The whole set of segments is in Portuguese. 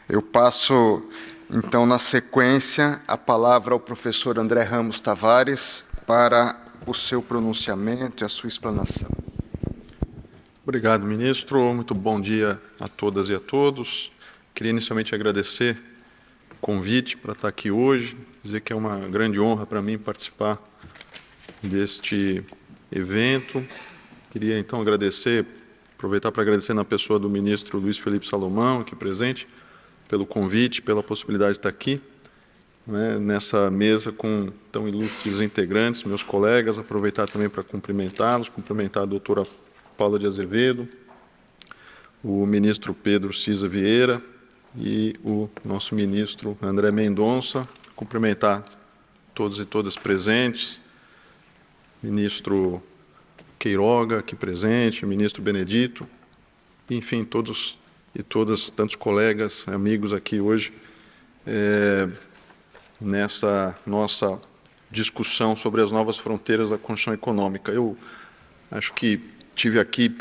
Eu passo, então, na sequência, a palavra ao professor André Ramos Tavares para o seu pronunciamento e a sua explanação. Obrigado, ministro. Muito bom dia a todas e a todos. Queria inicialmente agradecer o convite para estar aqui hoje, dizer que é uma grande honra para mim participar deste evento. Queria, então, aproveitar para agradecer na pessoa do ministro Luiz Felipe Salomão, aqui presente, pelo convite, pela possibilidade de estar aqui, nessa mesa com tão ilustres integrantes, meus colegas, aproveitar também para cumprimentá-los, cumprimentar a doutora Paula de Azevedo, o ministro Pedro Cisa Vieira e o nosso ministro André Mendonça, cumprimentar todos e todas presentes, ministro Queiroga, aqui presente, ministro Benedito, enfim, todos e todas, tantos colegas, amigos aqui hoje, nessa nossa discussão sobre as novas fronteiras da construção econômica. Eu acho que tive aqui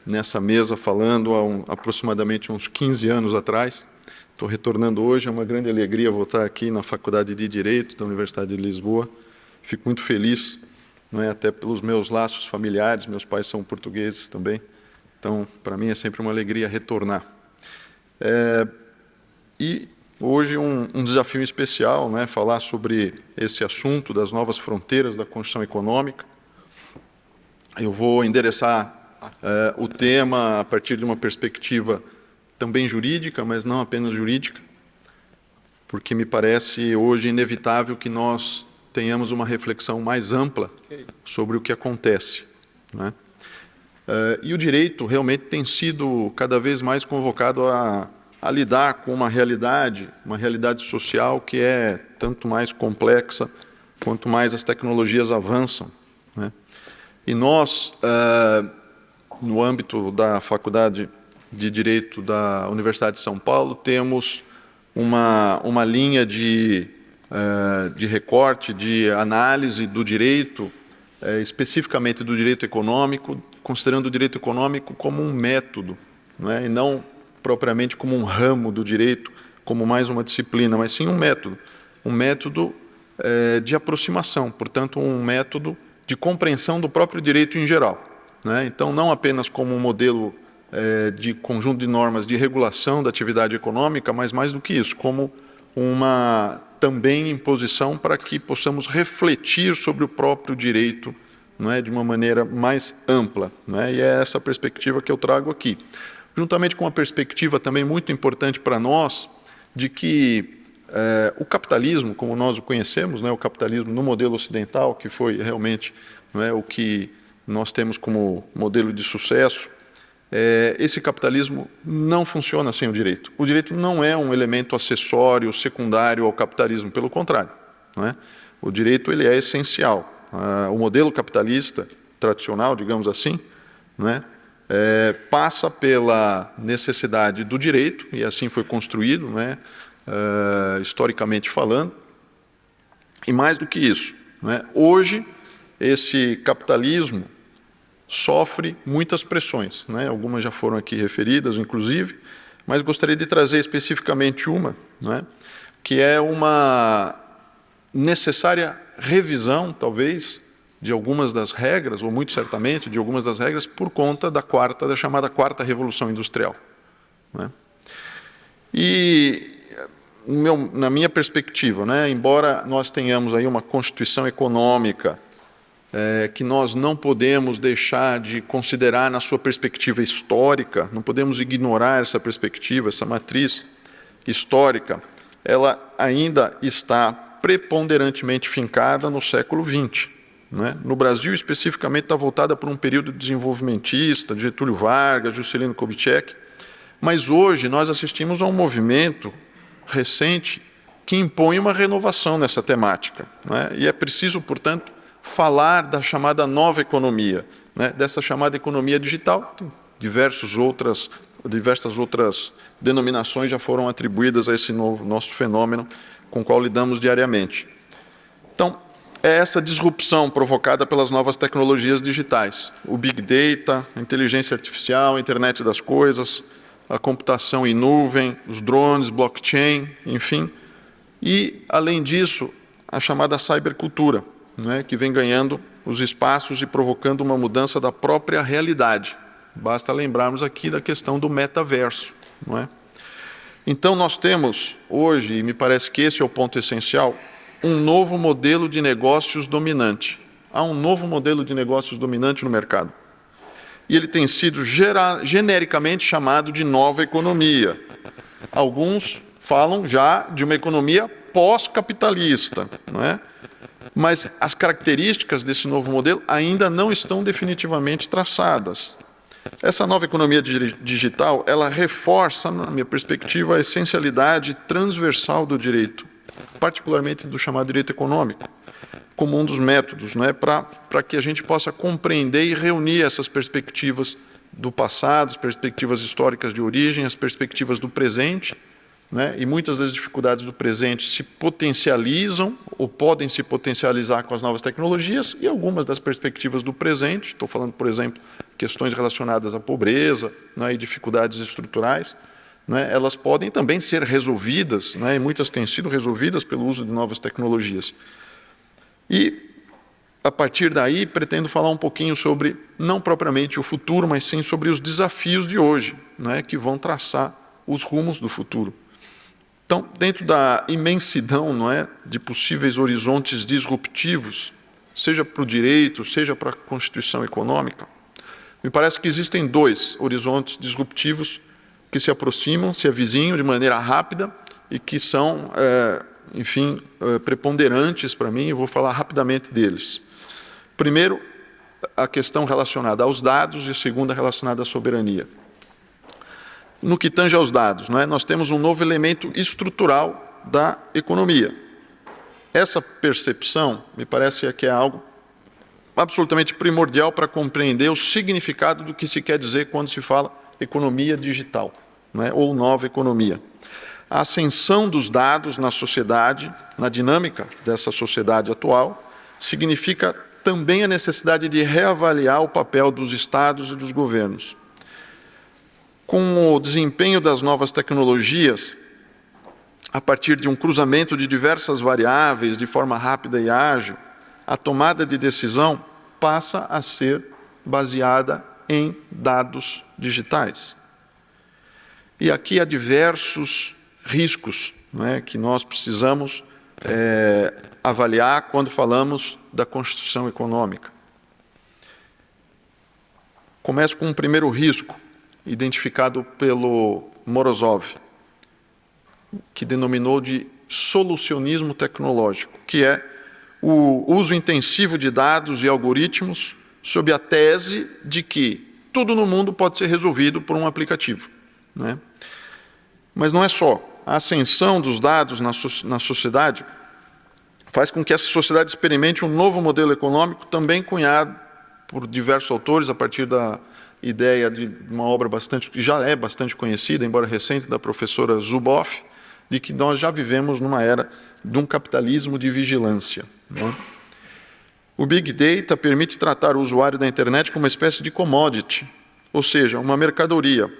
nessa mesa falando há aproximadamente uns 15 anos atrás. Estou retornando hoje, é uma grande alegria voltar aqui na Faculdade de Direito da Universidade de Lisboa. Fico muito feliz, até pelos meus laços familiares, meus pais são portugueses também. Então, para mim é sempre uma alegria retornar. E hoje um desafio especial, falar sobre esse assunto das novas fronteiras da construção econômica. Eu vou endereçar o tema a partir de uma perspectiva também jurídica, mas não apenas jurídica, porque me parece hoje inevitável que nós tenhamos uma reflexão mais ampla sobre o que acontece, e o direito realmente tem sido cada vez mais convocado a lidar com uma realidade social que é tanto mais complexa quanto mais as tecnologias avançam. E nós, no âmbito da Faculdade de Direito da Universidade de São Paulo, temos uma linha de recorte, de análise do direito, especificamente do direito econômico, considerando o direito econômico como um método, e não propriamente como um ramo do direito, como mais uma disciplina, mas sim um método de aproximação, portanto, um método de compreensão do próprio direito em geral. Então, não apenas como um modelo de conjunto de normas de regulação da atividade econômica, mas mais do que isso, como uma também imposição para que possamos refletir sobre o próprio direito de uma maneira mais ampla. E é essa perspectiva que eu trago aqui. Juntamente com uma perspectiva também muito importante para nós, de que o capitalismo, como nós o conhecemos, o capitalismo no modelo ocidental, que foi realmente o que nós temos como modelo de sucesso, esse capitalismo não funciona sem o direito. O direito não é um elemento acessório, secundário ao capitalismo, pelo contrário. O direito ele é essencial. O modelo capitalista tradicional, digamos assim, passa pela necessidade do direito, e assim foi construído, historicamente falando, e mais do que isso, hoje esse capitalismo sofre muitas pressões, algumas já foram aqui referidas, inclusive, mas gostaria de trazer especificamente uma, que é uma necessária revisão, talvez, de algumas das regras, ou muito certamente, de algumas das regras, por conta da chamada quarta revolução industrial. E, na minha perspectiva, embora nós tenhamos aí uma constituição econômica que nós não podemos deixar de considerar na sua perspectiva histórica, não podemos ignorar essa perspectiva, essa matriz histórica, ela ainda está preponderantemente fincada no século XX. No Brasil, especificamente, está voltada por um período desenvolvimentista, de Getúlio Vargas, Juscelino Kubitschek, mas hoje nós assistimos a um movimento recente que impõe uma renovação nessa temática. E é preciso, portanto, falar da chamada nova economia, dessa chamada economia digital. Diversas outras denominações já foram atribuídas a esse nosso fenômeno com o qual lidamos diariamente. Então, é essa disrupção provocada pelas novas tecnologias digitais, o Big Data, a inteligência artificial, a internet das coisas, a computação em nuvem, os drones, blockchain, enfim. E, além disso, a chamada cybercultura, né, que vem ganhando os espaços e provocando uma mudança da própria realidade. Basta lembrarmos aqui da questão do metaverso, não é? Então, nós temos hoje, e me parece que esse é o ponto essencial, um novo modelo de negócios dominante. Há um novo modelo de negócios dominante no mercado. E ele tem sido genericamente chamado de nova economia. Alguns falam já de uma economia pós-capitalista, não é? Mas as características desse novo modelo ainda não estão definitivamente traçadas. Essa nova economia digital, ela reforça, na minha perspectiva, a essencialidade transversal do direito, particularmente do chamado direito econômico, como um dos métodos, né, para que a gente possa compreender e reunir essas perspectivas do passado, as perspectivas históricas de origem, as perspectivas do presente, né, e muitas das dificuldades do presente se potencializam ou podem se potencializar com as novas tecnologias, e algumas das perspectivas do presente, estou falando, por exemplo, questões relacionadas à pobreza, né, e dificuldades estruturais, né, elas podem também ser resolvidas, né, e muitas têm sido resolvidas pelo uso de novas tecnologias. E, a partir daí, pretendo falar um pouquinho sobre, não propriamente o futuro, mas sim sobre os desafios de hoje, né, que vão traçar os rumos do futuro. Então, dentro da imensidão, não é, de possíveis horizontes disruptivos, seja para o direito, seja para a Constituição econômica, me parece que existem dois horizontes disruptivos que se aproximam, se avizinham de maneira rápida e que são, enfim, preponderantes para mim, e vou falar rapidamente deles. Primeiro, a questão relacionada aos dados, e a segunda relacionada à soberania. No que tange aos dados, não é? Nós temos um novo elemento estrutural da economia. Essa percepção, me parece que é algo absolutamente primordial para compreender o significado do que se quer dizer quando se fala economia digital, não é? Ou nova economia. A ascensão dos dados na sociedade, na dinâmica dessa sociedade atual, significa também a necessidade de reavaliar o papel dos estados e dos governos. Com o desempenho das novas tecnologias, a partir de um cruzamento de diversas variáveis de forma rápida e ágil, a tomada de decisão passa a ser baseada em dados digitais. E aqui há diversos riscos, não é, que nós precisamos avaliar quando falamos da Constituição econômica. Começo com um primeiro risco, identificado pelo Morozov, que denominou de solucionismo tecnológico, que é o uso intensivo de dados e algoritmos sob a tese de que tudo no mundo pode ser resolvido por um aplicativo, né? Mas não é só. A ascensão dos dados na sociedade faz com que essa sociedade experimente um novo modelo econômico, também cunhado por diversos autores, a partir da ideia de uma obra que já é bastante conhecida, embora recente, da professora Zuboff, de que nós já vivemos numa era de um capitalismo de vigilância, né? O Big Data permite tratar o usuário da internet como uma espécie de commodity, ou seja, uma mercadoria,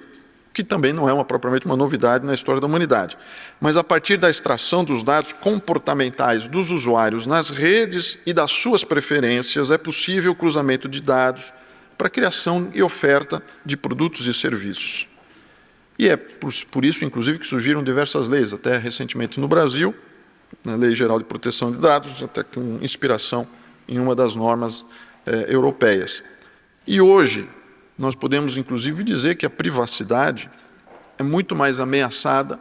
que também não é propriamente uma novidade na história da humanidade. Mas, a partir da extração dos dados comportamentais dos usuários nas redes e das suas preferências, é possível o cruzamento de dados para a criação e oferta de produtos e serviços. E é por isso, inclusive, que surgiram diversas leis, até recentemente no Brasil, na Lei Geral de Proteção de Dados, até com inspiração em uma das normas europeias. E hoje, nós podemos, inclusive, dizer que a privacidade é muito mais ameaçada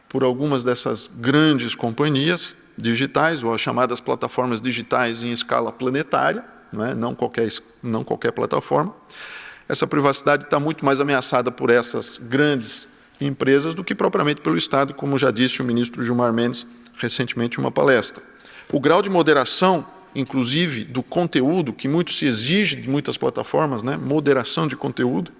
por algumas dessas grandes companhias digitais, ou as chamadas plataformas digitais em escala planetária, não qualquer plataforma. Essa privacidade está muito mais ameaçada por essas grandes empresas do que propriamente pelo Estado, como já disse o ministro Gilmar Mendes recentemente em uma palestra. O grau de moderação, inclusive, do conteúdo, que muito se exige de muitas plataformas, moderação de conteúdo,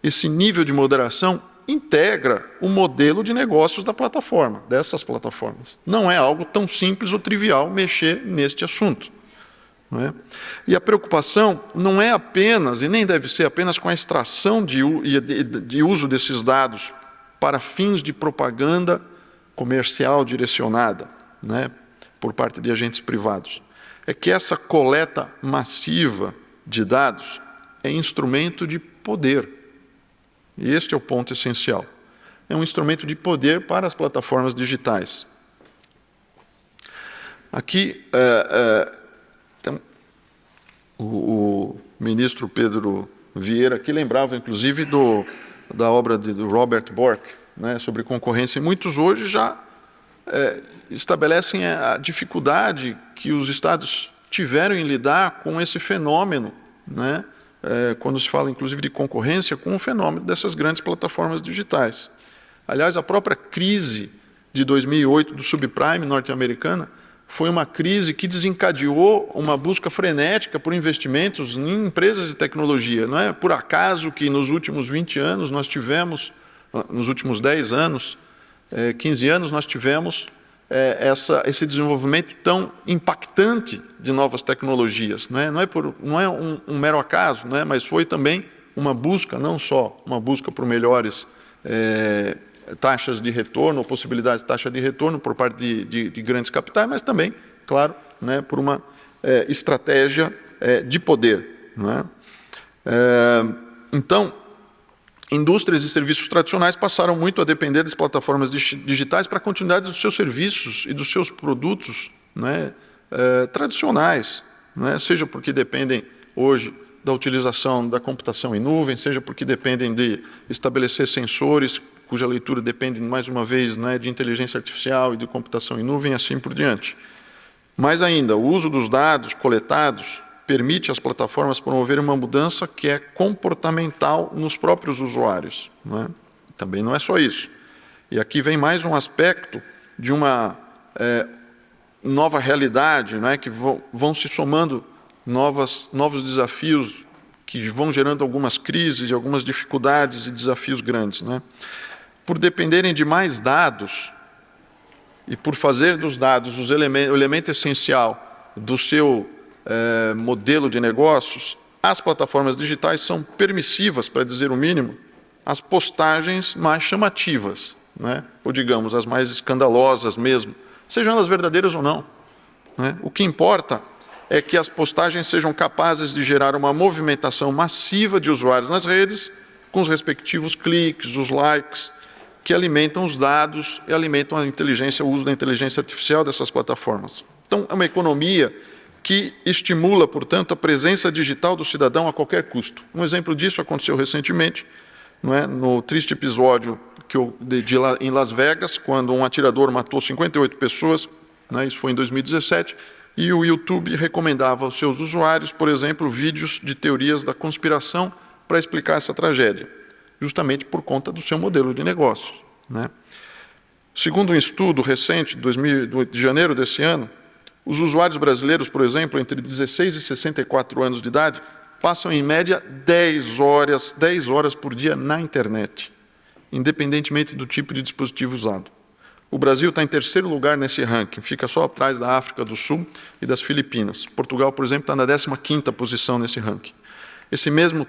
esse nível de moderação integra o modelo de negócios da plataforma, dessas plataformas. Não é algo tão simples ou trivial mexer neste assunto. não é? E a preocupação não é apenas, e nem deve ser apenas, com a extração de uso desses dados para fins de propaganda comercial direcionada, né, por parte de agentes privados. É que essa coleta massiva de dados é instrumento de poder. E este é o ponto essencial. É um instrumento de poder para as plataformas digitais. Aqui, então, o ministro Pedro Vieira aqui lembrava, inclusive, da obra do Robert Bork, né, sobre concorrência, e muitos hoje já estabelecem a dificuldade que os Estados tiveram em lidar com esse fenômeno, né, quando se fala, inclusive, de concorrência, com o fenômeno dessas grandes plataformas digitais. Aliás, a própria crise de 2008 do subprime norte-americana foi uma crise que desencadeou uma busca frenética por investimentos em empresas de tecnologia. Não é por acaso que nos últimos 20 anos nós tivemos, nos últimos 10 anos, 15 anos, nós tivemos esse desenvolvimento tão impactante de novas tecnologias. Não é um mero acaso, não é? Mas foi também uma busca, não só uma busca por melhores taxas de retorno, ou possibilidades de taxa de retorno por parte de grandes capitais, mas também, claro, né, por uma estratégia de poder. Não é? Então, indústrias e serviços tradicionais passaram muito a depender das plataformas digitais para a continuidade dos seus serviços e dos seus produtos, né, tradicionais, né, seja porque dependem hoje da utilização da computação em nuvem, seja porque dependem de estabelecer sensores cuja leitura depende, mais uma vez, né, de inteligência artificial e de computação em nuvem, e assim por diante. Mais ainda, o uso dos dados coletados permite às plataformas promover uma mudança que é comportamental nos próprios usuários. Não é? Também não é só isso. E aqui vem mais um aspecto de uma nova realidade, não é? Que vão se somando novos desafios que vão gerando algumas crises, algumas dificuldades e desafios grandes. Não é? Por dependerem de mais dados e por fazer dos dados o elemento essencial do seu modelo de negócios, as plataformas digitais são permissivas, para dizer o mínimo, as postagens mais chamativas, né? Ou, digamos, as mais escandalosas mesmo, sejam elas verdadeiras ou não. Né? O que importa é que as postagens sejam capazes de gerar uma movimentação massiva de usuários nas redes, com os respectivos cliques, os likes, que alimentam os dados e alimentam a inteligência, o uso da inteligência artificial dessas plataformas. Então, é uma economia que estimula, portanto, a presença digital do cidadão a qualquer custo. Um exemplo disso aconteceu recentemente, não é? No triste episódio em Las Vegas, quando um atirador matou 58 pessoas, né? Isso foi em 2017, e o YouTube recomendava aos seus usuários, por exemplo, vídeos de teorias da conspiração para explicar essa tragédia, justamente por conta do seu modelo de negócios. Né? Segundo um estudo recente, de janeiro desse ano, os usuários brasileiros, por exemplo, entre 16 e 64 anos de idade, passam em média 10 horas por dia na internet, independentemente do tipo de dispositivo usado. O Brasil está em terceiro lugar nesse ranking, fica só atrás da África do Sul e das Filipinas. Portugal, por exemplo, está na 15ª posição nesse ranking. Esse mesmo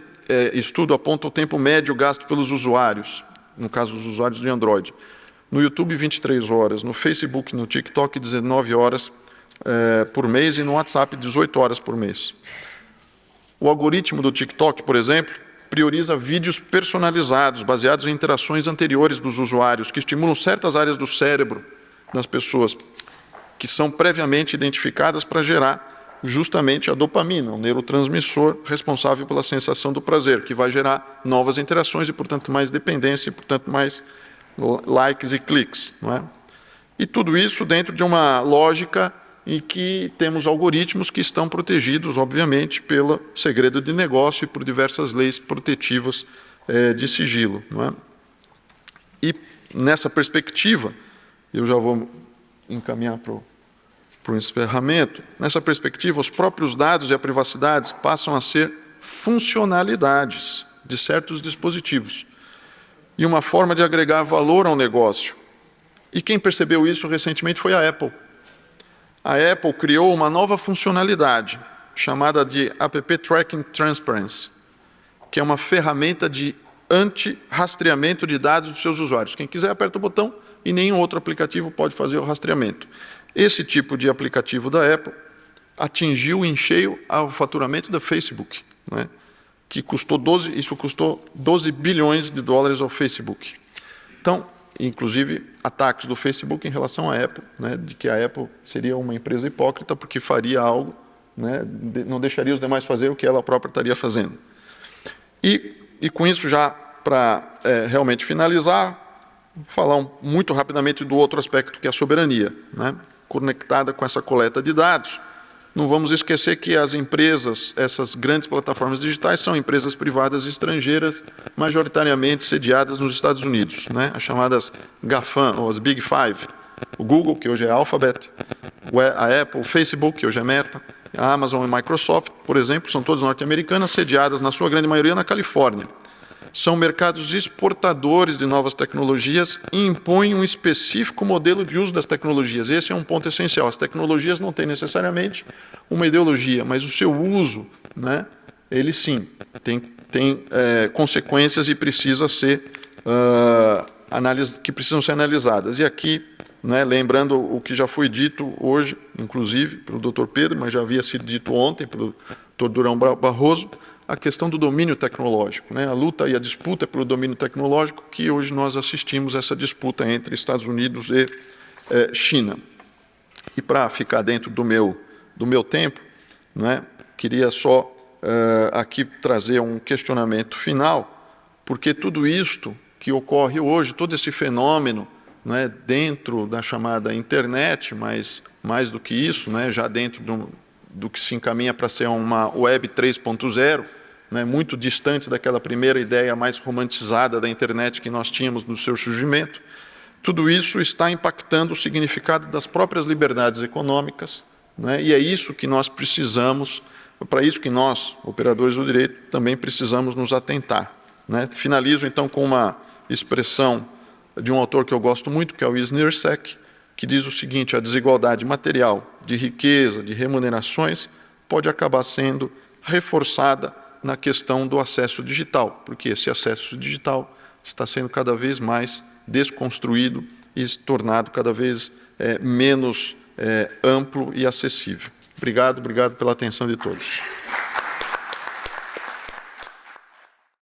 estudo aponta o tempo médio gasto pelos usuários, no caso dos usuários de Android. No YouTube, 23 horas, no Facebook, no TikTok, 19 horas por mês e no WhatsApp, 18 horas por mês. O algoritmo do TikTok, por exemplo, prioriza vídeos personalizados, baseados em interações anteriores dos usuários, que estimulam certas áreas do cérebro das pessoas, que são previamente identificadas para gerar justamente a dopamina, um neurotransmissor responsável pela sensação do prazer, que vai gerar novas interações e, portanto, mais dependência e, portanto, mais likes e cliques. Não é? E tudo isso dentro de uma lógica em que temos algoritmos que estão protegidos, obviamente, pelo segredo de negócio e por diversas leis protetivas de sigilo. Não é? E, nessa perspectiva, eu já vou encaminhar para o encerramento, nessa perspectiva, os próprios dados e a privacidade passam a ser funcionalidades de certos dispositivos e uma forma de agregar valor ao negócio. E quem percebeu isso recentemente foi a Apple. A Apple criou uma nova funcionalidade, chamada de App Tracking Transparency, que é uma ferramenta de anti-rastreamento de dados dos seus usuários. Quem quiser, aperta o botão e nenhum outro aplicativo pode fazer o rastreamento. Esse tipo de aplicativo da Apple atingiu em cheio o faturamento da Facebook, né, que custou isso custou 12 bilhões de dólares ao Facebook. Então, inclusive, ataques do Facebook em relação à Apple, né, de que a Apple seria uma empresa hipócrita porque faria algo, né, não deixaria os demais fazer o que ela própria estaria fazendo. E com isso, já para realmente finalizar, falar muito rapidamente do outro aspecto, que é a soberania, né, conectada com essa coleta de dados. Não vamos esquecer que as empresas, essas grandes plataformas digitais, são empresas privadas estrangeiras, majoritariamente sediadas nos Estados Unidos, né? As chamadas GAFAM, ou as Big Five. O Google, que hoje é Alphabet, a Apple, o Facebook, que hoje é Meta, a Amazon e a Microsoft, por exemplo, são todas norte-americanas, sediadas, na sua grande maioria, na Califórnia. São mercados exportadores de novas tecnologias e impõem um específico modelo de uso das tecnologias. Esse é um ponto essencial. As tecnologias não têm necessariamente uma ideologia, mas o seu uso, né, ele sim, tem consequências e precisa ser, que precisam ser analisadas. E aqui, né, lembrando o que já foi dito hoje, inclusive, pelo Dr. Pedro, mas já havia sido dito ontem pelo Dr. Durão Barroso, a questão do domínio tecnológico, né? A luta e a disputa pelo domínio tecnológico, que hoje nós assistimos essa disputa entre Estados Unidos e China. E para ficar dentro do meu tempo, né, queria só aqui trazer um questionamento final, porque tudo isto que ocorre hoje, todo esse fenômeno, né, dentro da chamada internet, mas mais do que isso, né, já dentro do que se encaminha para ser uma Web 3.0, né, muito distante daquela primeira ideia mais romantizada da internet que nós tínhamos no seu surgimento, tudo isso está impactando o significado das próprias liberdades econômicas, né, e é isso que nós precisamos, para isso que nós, operadores do direito, também precisamos nos atentar, né. Finalizo, então, com uma expressão de um autor que eu gosto muito, que é o Wisner Sek, que diz o seguinte: a desigualdade material, de riqueza, de remunerações, pode acabar sendo reforçada na questão do acesso digital, porque esse acesso digital está sendo cada vez mais desconstruído e se tornado cada vez menos amplo e acessível. Obrigado pela atenção de todos.